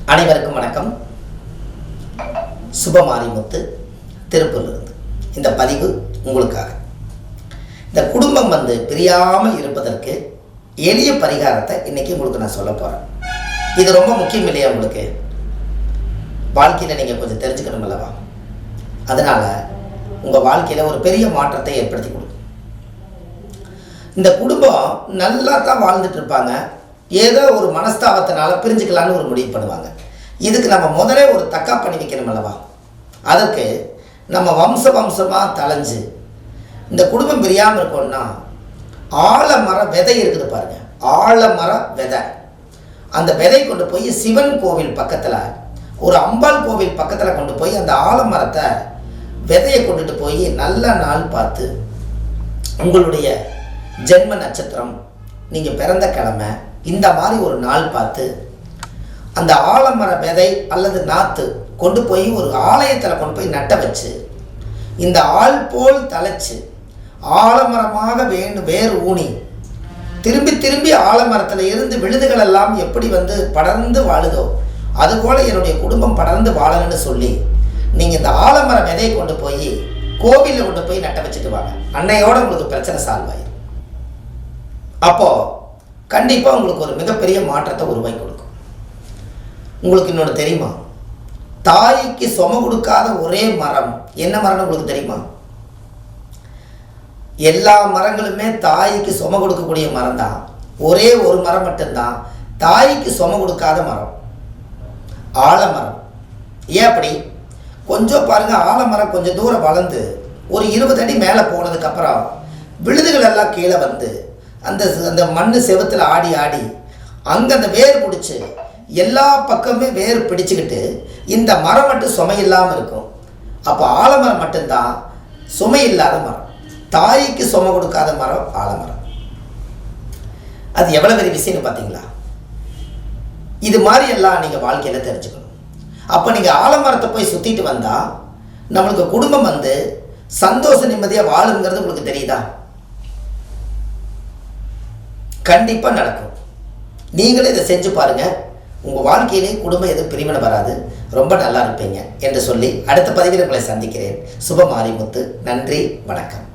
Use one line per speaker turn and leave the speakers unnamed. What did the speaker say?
அனைவருக்கும் வணக்கம். சுபமாரிமுத்து திருப்பூரிலிருந்து இந்த பதிவு உங்களுக்காக. இந்த குடும்பம் பிரியாமல் இருப்பதற்கு எளிய பரிகாரத்தை இன்னைக்கு உங்களுக்கு நான் சொல்ல போகிறேன். இது ரொம்ப முக்கியம் இல்லையா? உங்களுக்கு வாழ்க்கையில் நீங்கள் கொஞ்சம் தெரிஞ்சுக்கணும் அல்லவா? அதனால் உங்கள் வாழ்க்கையில் ஒரு பெரிய மாற்றத்தை ஏற்படுத்தி கொடுக்கும். இந்த குடும்பம் நல்லா தான் வாழ்ந்துட்டு இருப்பாங்க, ஏதோ ஒரு மனஸ்தாபத்தினால பிரிஞ்சுக்கலான்னு ஒரு முடிவு பண்ணுவாங்க. இதுக்கு நம்ம முதலே ஒரு தக்கா பண்ணி வைக்கணும் அல்லவா? அதற்கு நம்ம வம்சமாக தலைஞ்சு இந்த குடும்பம் பிரியாமல் இருக்கோம்னா ஆலமர விதை இருக்குது பாருங்க, ஆலமர விதை. அந்த விதை கொண்டு போய் சிவன் கோவில் பக்கத்தில், ஒரு அம்பாள் கோவில் பக்கத்தில் கொண்டு போய் அந்த ஆலமரத்தை விதையை கொண்டுட்டு போய் நல்ல நாள் பார்த்து, உங்களுடைய ஜென்ம நட்சத்திரம், நீங்கள் பிறந்த கிழமை, இந்த மாதிரி ஒரு நாள் பார்த்து அந்த ஆலமர விதை அல்லது நாற்று கொண்டு போய் ஒரு ஆலயத்தில் கொண்டு போய் நட்ட வச்சு, இந்த ஆள் போல் தலைச்சு ஆலமரமாக வேர் ஊனி திரும்பி திரும்பி ஆலமரத்தில் இருந்து விழுதுகள் எல்லாம் எப்படி படர்ந்து வாழுதோ அதுபோல் என்னுடைய குடும்பம் படர்ந்து வாழணும்னு சொல்லி நீங்கள் இந்த ஆலமர விதையை கொண்டு போய் கோவிலில் கொண்டு போய் நட்ட வச்சுட்டு வாங்க. அன்னையோட உங்களுக்கு பிரச்சனை சால்வ் ஆயிடும். அப்போது கண்டிப்பாக உங்களுக்கு ஒரு மிகப்பெரிய மாற்றத்தை உருவாக்கி கொடுக்கும். உங்களுக்கு இன்னொன்று தெரியுமா? தாய்க்கு சும கொடுக்காத ஒரே மரம் என்ன மரம்னு உங்களுக்கு தெரியுமா? எல்லா மரங்களுமே தாய்க்கு சும கொடுக்கக்கூடிய மரம் தான். ஒரே ஒரு மரம் மட்டும்தான் தாய்க்கு சும கொடுக்காத மரம், ஆலமரம். ஏன் அப்படி? கொஞ்சம் பாருங்க, ஆலமரம் கொஞ்சம் தூரம் வளர்ந்து ஒரு 20 அடி மேலே போனதுக்கப்புறம் விழுதுகள் எல்லாம் கீழே அந்த அந்த மண் செவத்தில் ஆடி ஆடி அங்கே அந்த வேர் பிடிச்சி எல்லா பக்கமே வேர் பிடிச்சிக்கிட்டு இந்த மரம் மட்டும் சுமை இல்லாமல் இருக்கும். அப்போ ஆலமரம் மட்டும்தான் சுமை இல்லாத மரம். தாய்க்கு சுமை கொடுக்காத மரம் ஆலமரம். அது எவ்வளோ பெரிய விஷயம்னு பார்த்தீங்களா? இது மாதிரி எல்லாம் நீங்கள் வாழ்க்கையில் தெரிஞ்சுக்கணும். அப்போ நீங்கள் ஆலமரத்தை போய் சுற்றிட்டு வந்தால் நம்மளுக்கு குடும்பம் சந்தோஷ நிம்மதியாக வாழுங்கிறது உங்களுக்கு தெரியுதா? கண்டிப்பாக நடக்கும். நீங்களே இதை செஞ்சு பாருங்கள். உங்கள் வாழ்க்கையிலே குடும்பம் எதுவும் பிரிவினை வராது, ரொம்ப நல்லா இருப்பீங்க என்று சொல்லி அடுத்த பதிவில் உங்களை சந்திக்கிறேன். சுபமாரிமுத்து. நன்றி, வணக்கம்.